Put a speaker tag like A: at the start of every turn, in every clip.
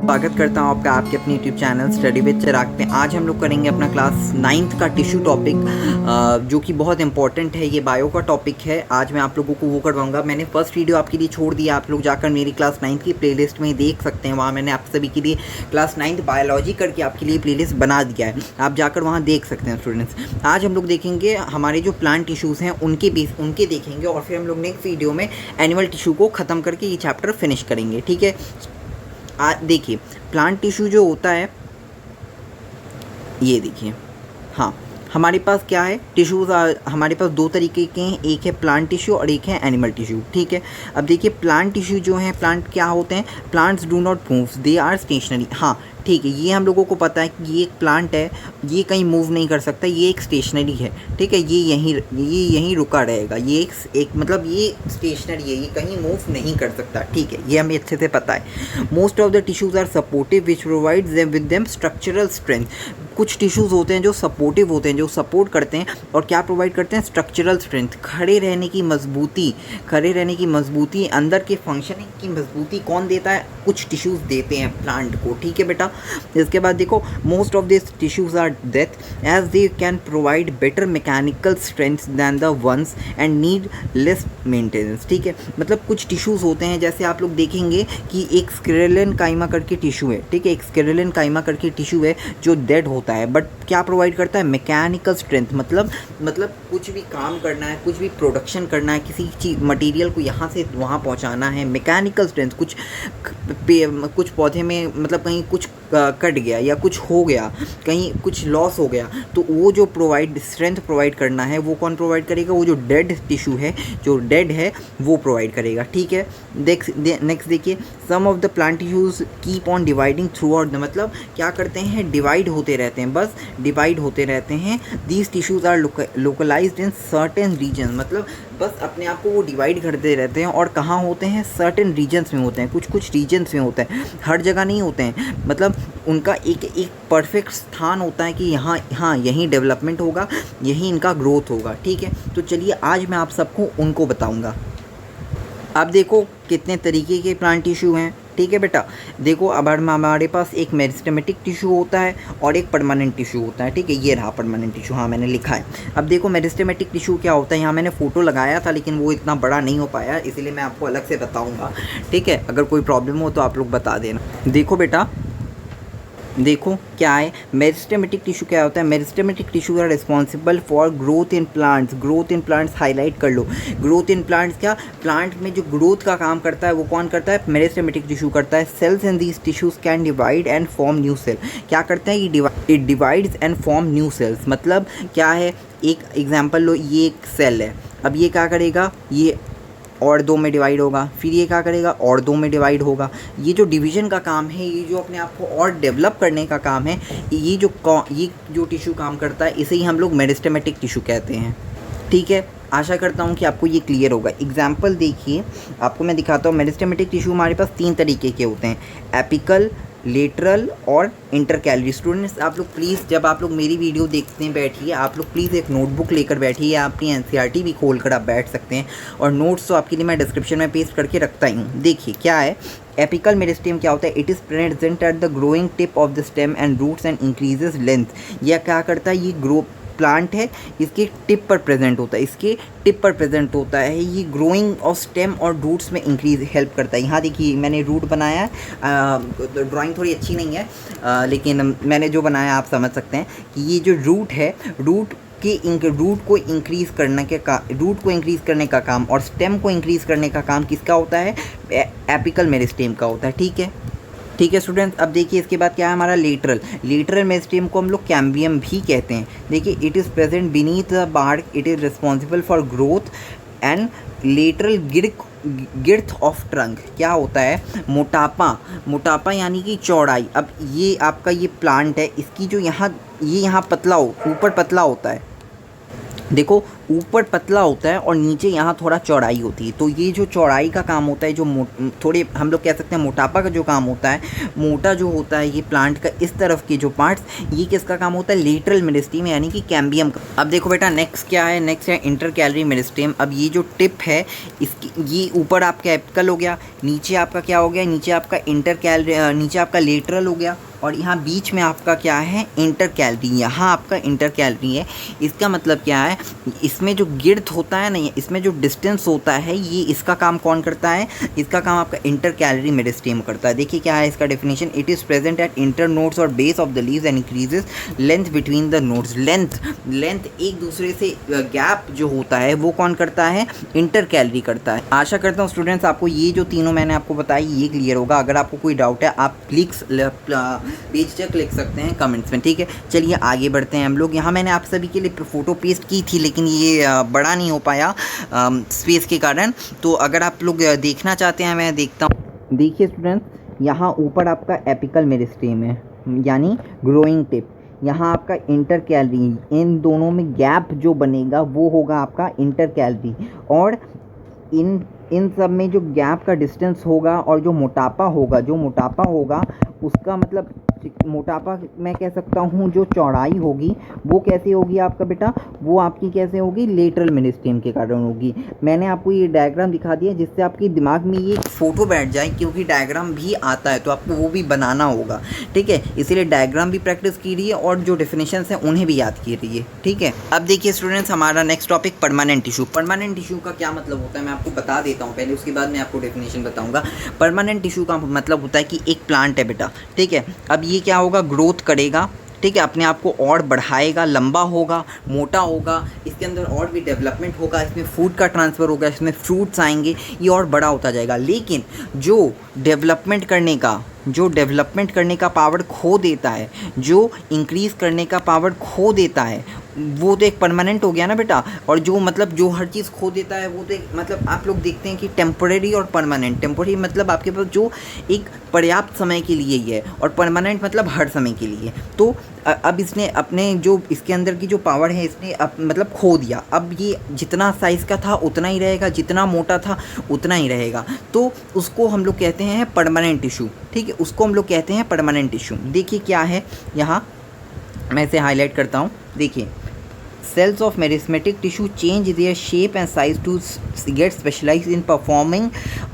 A: स्वागत करता हूँ आपका आपके अपने यूट्यूब चैनल स्टडी विद चिराग पे। आज हम लोग करेंगे अपना क्लास 9th का टिश्यू टॉपिक, जो कि बहुत इंपॉर्टेंट है। ये बायो का टॉपिक है। आज मैं आप लोगों को वो करवाऊंगा। मैंने फर्स्ट वीडियो आपके लिए छोड़ दिया, आप लोग जाकर मेरी क्लास 9th की प्लेलिस्ट में देख सकते हैं। वहाँ मैंने आप सभी के लिए क्लास 9th बायोलॉजी करके आपके लिए प्लेलिस्ट बना दिया है, आप जाकर वहाँ देख सकते हैं स्टूडेंट्स। आज हम लोग देखेंगे हमारे जो प्लांट टिश्यूज़ हैं उनके देखेंगे, और फिर हम लोग नेक्स्ट वीडियो में एनिमल टिश्यू को ख़त्म करके ये चैप्टर फिनिश करेंगे। ठीक है, देखिए प्लांट टिश्यू जो होता है, ये देखिए, हाँ हमारे पास क्या है, टिश्यूज़ हमारे पास दो तरीके के हैं, एक है प्लांट टिश्यू और एक है एनिमल टिश्यू। ठीक है, अब देखिए प्लांट टिश्यू जो है, प्लांट क्या होते हैं, plants do not move, they are stationary. हाँ ठीक है, ये हम लोगों को पता है कि ये एक प्लांट है, ये कहीं मूव नहीं कर सकता, ये एक स्टेशनरी है। ठीक है, ये यहीं रुका रहेगा, ये एक मतलब ये स्टेशनरी है, ये कहीं मूव नहीं कर सकता। ठीक है, ये हमें अच्छे से पता है। Most of the tissues are supportive which provides them with them structural strength. कुछ टिश्यूज़ होते हैं जो सपोर्टिव होते हैं, जो सपोर्ट करते हैं, और क्या प्रोवाइड करते हैं, स्ट्रक्चरल स्ट्रेंथ, खड़े रहने की मजबूती, अंदर के फंक्शनिंग की मजबूती कौन देता है, कुछ टिश्यूज़ देते हैं प्लांट को। ठीक है बेटा, इसके बाद देखो, most of this tissues are death as they can provide better mechanical strength than the ones and need less maintenance. ठीक है, मतलब कुछ टिश्यूज़ होते हैं, जैसे आप लोग देखेंगे कि एक स्क्लेरल काइमा करके टिश्यू है। ठीक है, एक स्क्लेरल काइमा करके टिश्यू है जो डेड होता है, बट क्या प्रोवाइड करता है, मैकेनिकल स्ट्रेंथ। मतलब कुछ भी काम करना है, कुछ भी प्रोडक्शन करना है, किसी चीज़ मटेरियल को यहाँ से वहाँ पहुँचाना है, मैकेनिकल स्ट्रेंथ। कुछ पौधे में मतलब कहीं कुछ कट गया या कुछ हो गया, कहीं कुछ लॉस हो गया, तो वो जो स्ट्रेंथ प्रोवाइड करना है, वो कौन प्रोवाइड करेगा, वो जो डेड टिश्यू है, जो डेड है, वो प्रोवाइड करेगा। ठीक है, नेक्स्ट देखिए, some of the plant tissues keep on dividing throughout the, मतलब क्या करते हैं, डिवाइड होते रहते हैं, बस डिवाइड होते रहते हैं। These tissues are localized in certain region, मतलब बस अपने आप को वो डिवाइड करते रहते हैं, और कहाँ होते हैं, सर्टेन रीजन्स में होते हैं, कुछ रीजन्स में होते हैं, हर जगह नहीं होते हैं। मतलब उनका एक परफेक्ट स्थान होता है कि यहाँ हाँ यहीं डेवलपमेंट होगा, यहीं इनका ग्रोथ होगा। ठीक है, तो चलिए आज मैं आप सबको उनको बताऊँगा। अब देखो कितने तरीके के प्लांट टिश्यू हैं। ठीक है बेटा, देखो अब हमारे पास एक मेरिस्टेमेटिक टिश्यू होता है और एक परमानेंट टिश्यू होता है। ठीक है, ये रहा परमानेंट टिश्यू, हाँ मैंने लिखा है। अब देखो मेरिस्टेमेटिक टिश्यू क्या होता है, यहाँ मैंने फ़ोटो लगाया था लेकिन वो इतना बड़ा नहीं हो पाया, इसीलिए मैं आपको अलग से बताऊँगा। ठीक है, अगर कोई प्रॉब्लम हो तो आप लोग बता देना। देखो बेटा, देखो क्या है, मेरिस्टेमेटिक टिश्यू क्या होता है, meristematic tissue are responsible for growth in plants highlight कर लो। ग्रोथ इन प्लांट्स, क्या प्लांट में जो ग्रोथ का काम करता है वो कौन करता है, मेरिस्टेमेटिक टिश्यू करता है। Cells in these tissues can divide and form new cell. क्या करते हैं, ये it divides and form new cells. मतलब क्या है, एक एग्जाम्पल लो, ये एक सेल है, अब ये क्या करेगा, ये और दो में डिवाइड होगा, फिर ये क्या करेगा, और दो में डिवाइड होगा। ये जो डिवीज़न का काम है, ये जो अपने आप को और डेवलप करने का काम है, ये जो टिश्यू काम करता है, इसे ही हम लोग मेरिस्टेमेटिक टिश्यू कहते हैं। ठीक है, आशा करता हूँ कि आपको ये क्लियर होगा। एग्जाम्पल देखिए, आपको मैं दिखाता हूँ। मेरिस्टेमेटिक टिश्यू हमारे पास 3 तरीके के होते हैं, एपिकल, लेटरल और इंटरकैलरी। स्टूडेंट्स आप लोग प्लीज़, जब आप लोग मेरी वीडियो देखते हैं, बैठिए, आप लोग प्लीज़ एक नोटबुक लेकर बैठिए, या अपनी एनसीईआरटी भी खोल कर आप बैठ सकते हैं, और नोट्स तो आपके लिए मैं डिस्क्रिप्शन में पेस्ट करके रखता ही हूँ। देखिए क्या है, एपिकल मेरिस्टेम क्या होता है, it is present at the growing tip of the stem and roots and increases length. यह क्या करता है, ये प्लांट है, इसके टिप पर प्रेजेंट होता है, ये ग्रोइंग ऑफ स्टेम और रूट्स में इंक्रीज हेल्प करता है। यहाँ देखिए मैंने रूट बनाया है, ड्राइंग थोड़ी अच्छी नहीं है, लेकिन मैंने जो बनाया आप समझ सकते हैं कि ये जो रूट है, रूट को इंक्रीज़ करने का काम और स्टेम को इंक्रीज़ करने का काम किसका होता है, एपिकल मेरिस्टेम का होता है। ठीक है स्टूडेंट्स, अब देखिए इसके बाद क्या है हमारा लेटरल मेरिस्टेम को हम लोग कैम्बियम भी कहते हैं। देखिए it is present beneath the bark, it is responsible for growth and lateral girth of trunk. क्या होता है, मोटापा यानी कि चौड़ाई। अब ये आपका ये प्लांट है, इसकी जो यहाँ पतला ऊपर पतला होता है, देखो ऊपर पतला होता है और नीचे यहाँ थोड़ा चौड़ाई होती है। तो ये जो चौड़ाई का काम होता है, जो थोड़े हम लोग कह सकते हैं मोटापा का जो काम होता है, मोटा जो होता है ये प्लांट का इस तरफ के जो पार्ट्स, ये किसका काम होता है? लेटरल मेरिस्टेम यानी कि कैम्बियम का। अब देखो बेटा नेक्स्ट क्या है, नेक्स्ट है इंटरकैलरी मेरिस्टेम। अब ये जो टिप है इसकी, ये ऊपर आपका एपिकल हो गया, नीचे आपका क्या हो गया, नीचे आपका नीचे आपका लेटरल हो गया, और यहाँ बीच में आपका क्या है? इंटरकैलरी। यहाँ आपका इंटरकैलरी है। इसका मतलब क्या है? इसमें जो गिर्थ होता है ना, इसमें जो डिस्टेंस होता है, ये इसका काम कौन करता है? इसका काम आपका इंटरकैलरी मेरिस्टेम करता है। देखिए क्या है इसका definition, it is present at internodes और base of the leaves and increases length between the nodes. Length एक दूसरे से गैप जो होता है वो कौन करता है? इंटरकैलरी करता है। आशा करता हूँ स्टूडेंट्स आपको ये जो तीनों मैंने आपको बताई ये क्लियर होगा। अगर आपको कोई डाउट है आप बेझिझक लिख सकते हैं कमेंट्स में, ठीक है। चलिए आगे बढ़ते हैं हम लोग। यहाँ मैंने आप सभी के लिए फ़ोटो पेस्ट की थी, लेकिन ये बड़ा नहीं हो पाया स्पेस के कारण। तो अगर आप लोग देखना चाहते हैं मैं देखता हूँ। देखिए स्टूडेंट्स, यहाँ ऊपर आपका एपिकल मेरिस्टेम है यानी ग्रोइंग टिप, यहाँ आपका इंटरकैलरी, इन दोनों में गैप जो बनेगा वो होगा आपका इंटरकैलरी। और इन सब में जो गैप का डिस्टेंस होगा और जो मोटापा होगा उसका मतलब मोटापा मैं कह सकता हूँ जो चौड़ाई होगी वो कैसे होगी आपका बेटा? वो आपकी कैसे होगी? लेटरल मेरिस्टेम के कारण होगी। मैंने आपको ये डायग्राम दिखा दिया जिससे आपके दिमाग में ये फ़ोटो बैठ जाए, क्योंकि डायग्राम भी आता है तो आपको वो भी बनाना होगा, ठीक है। इसीलिए डायग्राम भी प्रैक्टिस कीजिए और जो डेफिनेशंस हैं उन्हें भी याद कीजिए, ठीक है। अब देखिए स्टूडेंट्स, हमारा next topic permanent tissue. Permanent tissue का क्या मतलब होता है मैं आपको बता देता हूँ पहले, उसके बाद मैं आपको डेफिनेशन बताऊँगा। परमानेंट टिश्यू का मतलब होता है कि एक प्लांट है बेटा, ठीक है। अब ये क्या होगा? ग्रोथ करेगा, ठीक है, अपने आप को और बढ़ाएगा, लंबा होगा, मोटा होगा, इसके अंदर और भी डेवलपमेंट होगा, इसमें फूड का ट्रांसफ़र होगा, इसमें फ्रूट्स आएंगे, ये और बड़ा होता जाएगा। लेकिन जो डेवलपमेंट करने का पावर खो देता है, जो इंक्रीज़ करने का पावर खो देता है, वो तो एक परमानेंट हो गया ना बेटा। और जो मतलब जो हर चीज़ खो देता है वो तो एक मतलब आप लोग देखते हैं कि टेम्परेरी और परमानेंट। टेम्परेरी मतलब आपके पास जो एक पर्याप्त समय के लिए ही है, और परमानेंट मतलब हर समय के लिए। तो अब इसने अपने जो इसके अंदर की जो पावर है इसने मतलब खो दिया। अब ये जितना साइज़ का था उतना ही रहेगा, जितना मोटा था उतना ही रहेगा। तो उसको हम लोग कहते हैं परमानेंट टिश्यू, ठीक है, उसको हम लोग कहते हैं परमानेंट टिश्यू। देखिए क्या है, यहाँ मैं इसे हाईलाइट करता हूँ। देखिए, cells of meristematic tissue change their shape and size to get specialized in performing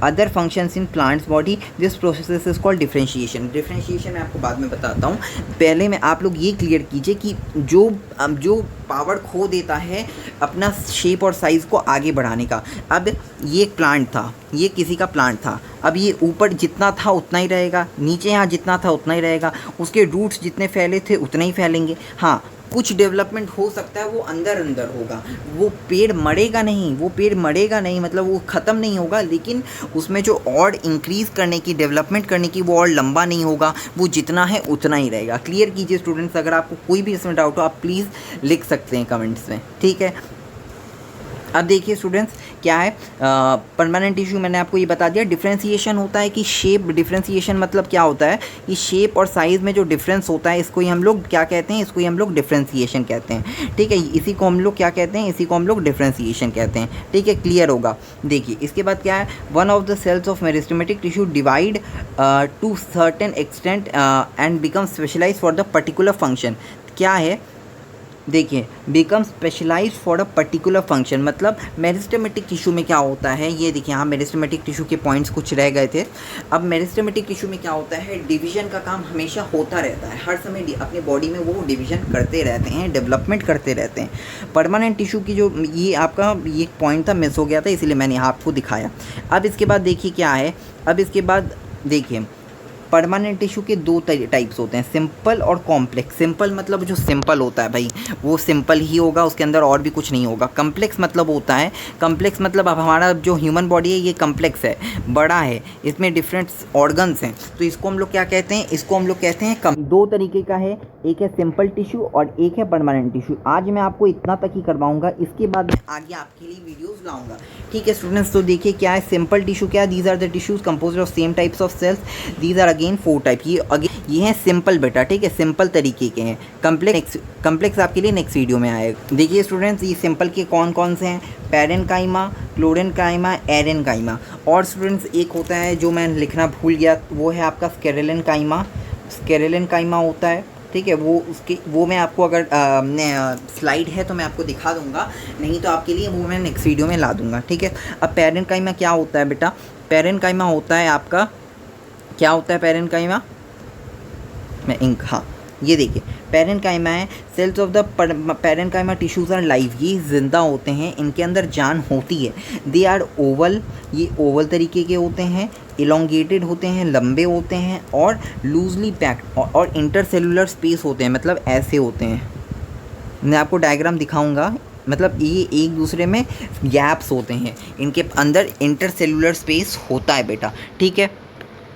A: other functions in plant's body. This process is called differentiation. Differentiation मैं आपको बाद में बताता हूँ। पहले में आप लोग ये क्लियर कीजिए कि जो पावर खो देता है अपना शेप और साइज़ को आगे बढ़ाने का। अब ये एक प्लांट था, ये किसी का प्लांट था। अब ये ऊपर जितना था उतना ही रहेगा, नीचे यहाँ जितना था उतना ही रहेगा, उसके रूट्स जितने फैले थे उतने ही फैलेंगे। हाँ, कुछ डेवलपमेंट हो सकता है, वो अंदर होगा, वो पेड़ मरेगा नहीं, मतलब वो ख़त्म नहीं होगा, लेकिन उसमें जो और इंक्रीज़ करने की, डेवलपमेंट करने की, वो और लंबा नहीं होगा, वो जितना है उतना ही रहेगा। क्लियर कीजिए स्टूडेंट्स, अगर आपको कोई भी इसमें डाउट हो आप प्लीज़ लिख सकते हैं कमेंट्स में, ठीक है। अब देखिए स्टूडेंट्स क्या है, परमानेंट टिश्यू मैंने आपको ये बता दिया। डिफ्रेंसिएशन होता है कि शेप, डिफ्रेंसिएशन मतलब क्या होता है कि शेप और साइज़ में जो डिफरेंस होता है इसको ही हम लोग क्या कहते हैं? इसको ही हम लोग डिफ्रेंसिएशन कहते हैं, ठीक है। इसी को हम लोग क्या कहते हैं? इसी को हम लोग डिफ्रेंसिएशन कहते हैं, ठीक है। क्लियर होगा। देखिए इसके बाद क्या है, one of the cells of meristematic tissue divide to certain extent and become specialise for the particular function. क्या है? देखिए, become specialise for a particular function, मतलब मेरिस्टेमेटिक टिश्यू में क्या होता है, ये देखिए यहाँ मेरिस्टेमेटिक टिश्यू के पॉइंट्स कुछ रह गए थे। अब मेरिस्टेमेटिक टिश्यू में क्या होता है, डिवीजन का काम हमेशा होता रहता है, हर समय अपने बॉडी में वो डिवीजन करते रहते हैं, डेवलपमेंट करते रहते हैं। परमानेंट टिश्यू की जो ये आपका ये पॉइंट था, मिस हो गया था, इसीलिए मैंने यहाँ आपको दिखाया। अब इसके बाद देखिए क्या है, अब इसके बाद देखिए परमानेंट टिश्यू के दो टाइप्स होते हैं, सिंपल और कॉम्प्लेक्स। सिंपल मतलब जो सिंपल होता है भाई वो सिंपल ही होगा, उसके अंदर और भी कुछ नहीं होगा। कम्प्लेक्स मतलब होता है, कम्प्लेक्स मतलब अब हमारा जो ह्यूमन बॉडी है ये कम्प्लेक्स है, बड़ा है, इसमें डिफरेंट ऑर्गन्स हैं, तो इसको हम लोग क्या कहते हैं? इसको हम लोग कहते हैं दो तरीके का है, एक है सिंपल टिश्यू और एक है परमानेंट टिश्यू। आज मैं आपको इतना तक ही करवाऊंगा, इसके बाद मैं आगे आपके लिए वीडियोज़ लाऊंगा, ठीक है स्टूडेंट्स। तो देखिए क्या है सिंपल टिश्यू, क्या, these are the tissues composed of same types of cells, these are again 4 type. ये हैं सिंपल बेटा, ठीक है, सिंपल तरीके के हैं। कम्प्लेक्स आपके लिए नेक्स्ट वीडियो में आएगा। देखिए स्टूडेंट्स, ये सिंपल के कौन कौन से हैं, पैरेन्काइमा, क्लोरेन्काइमा, एरेन्काइमा। और स्टूडेंट्स एक होता है जो मैं लिखना भूल गया, वो है आपका स्केरेलेन्काइमा। स्केरेलेन्काइमा होता है, ठीक है, वो मैं आपको अगर स्लाइड है तो मैं आपको दिखा दूंगा, नहीं तो आपके लिए वो मैं नेक्स्ट वीडियो में ला दूंगा, ठीक है। अब पैरेन्काइमा क्या होता है बेटा, पैरेन्काइमा होता है आपका, क्या होता है पैरेन्काइमा, मैं इंक, हाँ ये देखिए पैरेन्काइमा है। Cells of the parenchyma tissues are live, ये जिंदा होते हैं, इनके अंदर जान होती है। दे आर ओवल, ये ओवल तरीके के होते हैं, इलोंगेटेड होते हैं, लंबे होते हैं, और लूजली पैक्ड, और इंटरसेलुलर स्पेस होते हैं, मतलब ऐसे होते हैं। मैं आपको डायग्राम दिखाऊंगा, मतलब ये एक दूसरे में गैप्स होते हैं, इनके अंदर इंटरसेलुलर स्पेस होता है बेटा, ठीक है।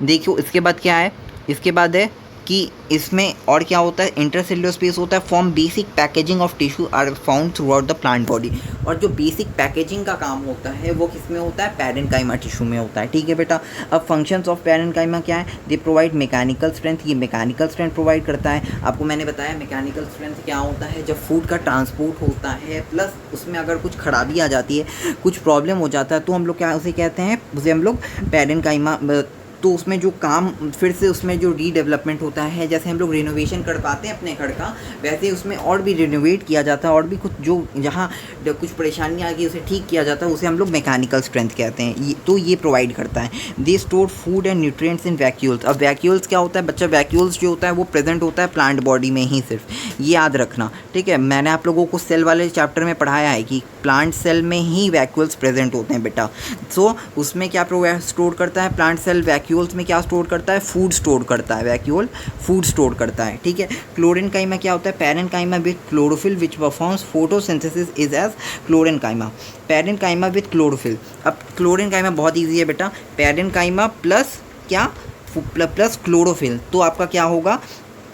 A: देखियो इसके बाद क्या है, इसके बाद है कि इसमें और क्या होता है, इंटरसेलुलर स्पेस होता है। Form basic packaging of tissue are found throughout the plant body, और जो बेसिक पैकेजिंग का काम होता है वो किस में होता है, पैरेन्काइमा टिश्यू में होता है, ठीक है बेटा। अब फंक्शंस ऑफ पैरेन्काइमा क्या है, दे प्रोवाइड मैकेनिकल स्ट्रेंथ, ये मैकेनिकल स्ट्रेंथ प्रोवाइड करता है। आपको मैंने बताया मैकेनिकल स्ट्रेंथ क्या होता है, जब फूड का ट्रांसपोर्ट होता है प्लस उसमें अगर कुछ खराबी आ जाती है, कुछ प्रॉब्लम हो जाता है, तो हम लोग क्या उसे कहते हैं, उसे हम लोग पैरेन्काइमा, तो उसमें जो काम फिर से उसमें जो रीडेवलपमेंट होता है, जैसे हम लोग रिनोवेशन कर पाते हैं अपने घर का, वैसे उसमें और भी रिनोवेट किया जाता है, और भी कुछ जो जहाँ कुछ परेशानियाँ आ गई उसे ठीक किया जाता है, उसे हम लोग मैकेनिकल स्ट्रेंथ कहते हैं। तो ये प्रोवाइड करता है। They store food and nutrients in vacuoles. अब वैक्यूल्स क्या होता है बच्चा, वैक्यूल्स जो होता है वो प्रेजेंट होता है प्लांट बॉडी में ही सिर्फ, ये याद रखना, ठीक है। मैंने आप लोगों को सेल वाले चैप्टर में पढ़ाया है कि प्लांट सेल में ही वैक्यूल्स प्रेजेंट होते हैं बेटा। सो उसमें क्या स्टोर करता है प्लांट सेल, वैक्यूल्स में क्या स्टोर करता है, फूड स्टोर करता है, वैक्यूल फूड स्टोर करता है, ठीक है। क्लोरेन्काइमा क्या होता है, parenchyma with chlorophyll which performs photosynthesis is as chlorenchyma. Parenchyma with chlorophyll, अब क्लोरेन्काइमा बहुत ईजी है बेटा, पैरेन्काइमा प्लस क्या, प्लस क्लोरोफिल, तो आपका क्या होगा,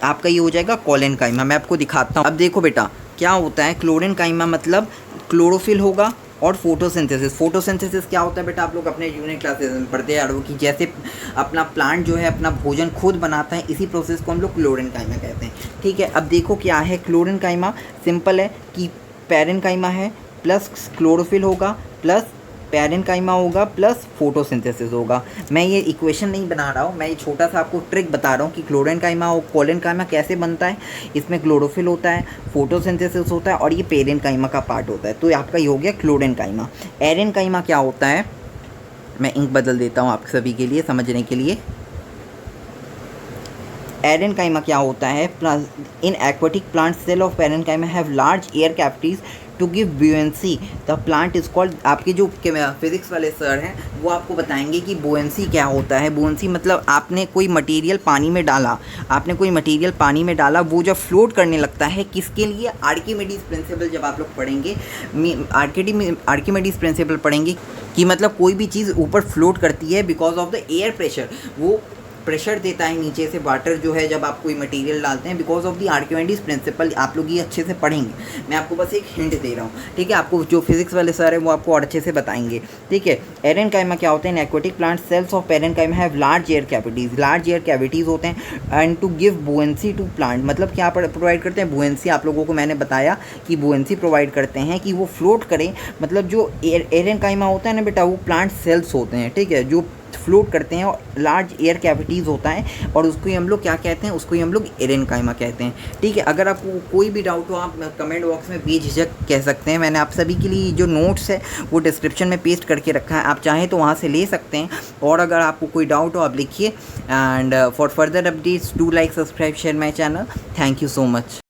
A: आपका ये हो जाएगा कॉलेन्काइमा। मैं आपको दिखाता हूँ। अब देखो बेटा क्या होता है, क्लोरेन्काइमा मतलब क्लोरोफिल होगा और फोटोसिंथेसिस। फोटोसिंथेसिस क्या होता है बेटा, आप लोग अपने यूनिट क्लासेस में पढ़ते हैं कि जैसे अपना प्लांट जो है अपना भोजन खुद बनाता है, इसी प्रोसेस को हम लोग क्लोरेन्काइमा कहते हैं, ठीक है। अब देखो क्या है, क्लोरेन्काइमा सिंपल है कि पैरेन्काइमा है प्लस क्लोरोफिल होगा प्लस पैरेन्काइमा होगा प्लस फोटोसिंथेसिस होगा। मैं ये इक्वेशन नहीं बना रहा हूँ, मैं ये छोटा सा आपको ट्रिक बता रहा हूँ कि क्लोरेन्काइमा और कॉलेन्काइमा कैसे बनता है। इसमें क्लोरोफिल होता है, फोटोसिंथेसिस होता है, और ये पैरेन्काइमा का पार्ट होता है। तो आपका ये हो गया क्लोरेन्काइमा। एरेन्काइमा क्या होता है, मैं इंक बदल देता हूँ आप सभी के लिए समझने के लिए। एरेन्काइमा क्या होता है, in aquatic plant cell of parenchyma have large air cavities to give buoyancy, the plant is called. आपके जो फिजिक्स वाले सर हैं वो आपको बताएंगे कि बुएंसी क्या होता है। बुएंसी मतलब आपने कोई मटेरियल पानी में डाला, वो जब फ्लोट करने लगता है, किसके लिए, आर्किमिडीज प्रिंसिपल। जब आप लोग पढ़ेंगे आर्किमिडीज प्रिंसिपल पढ़ेंगे कि मतलब कोई भी चीज़ ऊपर फ्लोट करती है because of the air pressure, वो प्रेशर देता है नीचे से वाटर जो है जब आप कोई मटेरियल डालते हैं, because of the Archimedes principal. आप लोग ये अच्छे से पढ़ेंगे, मैं आपको बस एक हिंट दे रहा हूँ, ठीक है। आपको जो फिजिक्स वाले सर हैं वो आपको और अच्छे से बताएंगे, ठीक है। एरेन्काइमा क्या होते हैं, aquatic plant cells of parenchyma have large air cavities होते हैं and to give buoyancy to plant, मतलब क्या प्रोवाइड करते हैं, बुएंसी। आप लोगों को मैंने बताया कि बुएंसी प्रोवाइड करते हैं कि वो फ्लोट करें, मतलब जो एरेन्काइमा होता है ना बेटा, वो प्लांट सेल्स होते हैं, ठीक है, जो फ्लोट करते हैं, और लार्ज एयर कैविटीज़ होता है, और उसको ही हम लोग क्या कहते हैं, उसको ही हम लोग एरेन्काइमा कहते हैं, ठीक है। अगर आपको कोई भी डाउट हो आप कमेंट बॉक्स में बेझिझक कह सकते हैं। मैंने आप सभी के लिए जो नोट्स है वो डिस्क्रिप्शन में पेस्ट करके रखा है, आप चाहें तो वहाँ से ले सकते हैं। और अगर आपको कोई डाउट हो आप लिखिए। And for further updates do like, subscribe, share my channel. Thank you so much.